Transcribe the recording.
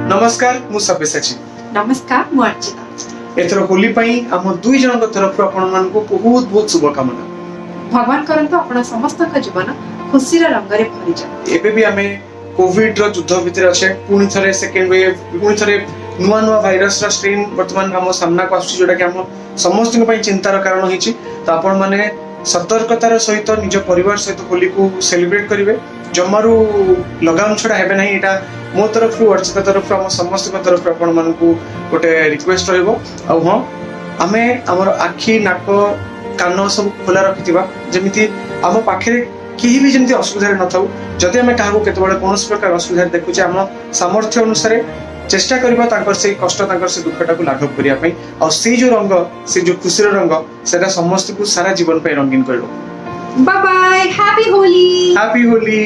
नमस्कार मु सब्यसाची। नमस्कार मु अर्चिता। एथर होली पई हम दुई जन तरफ आपण मान को बहुत बहुत शुभकामना। भगवान करंतु आपण समस्त का जीवन खुशी रा रंग रे भरि जाय। एबे भी हमें कोविड रो युद्ध भितर अछि, पुनी थरे सेकेंड वेव, पुनी थरे नुवा नुवा भाइरस रा स्ट्रेन वर्तमान हम सामना को आछि, जोटा कि हम समस्त पई चिंतार कारण होइछि। त आपण माने सतर्कतार सहित निज परिवार सहित होली को सेलिब्रेट करिवे। जमारू लगाम छड़ा हेबे नाही। एटा मो तरफ अर्चिता तरफ हम समस्त तरफ आपण मान को गोटे रिक्वेस्ट रहइबो। आ हां आमे हमर आखी नाक कान सब खोला रखिथिबा, जेमिति हम पाखरे केही भी जेमिति असुविधा न थाउ। जदि आमे काहाको केतबेले कोनोस प्रकार असुविधा देखुचे, हम सामर्थ्य अनुसार चेष्टा करबा तांकर से कष्ट तांकर से दुखटा को लाघव करिया पई। आ से जो रंग, से जो खुशीर रंग, सेटा समस्त को सारा जीवन पे रंगीन करलो। Bye bye, happy Holi. Happy Holi.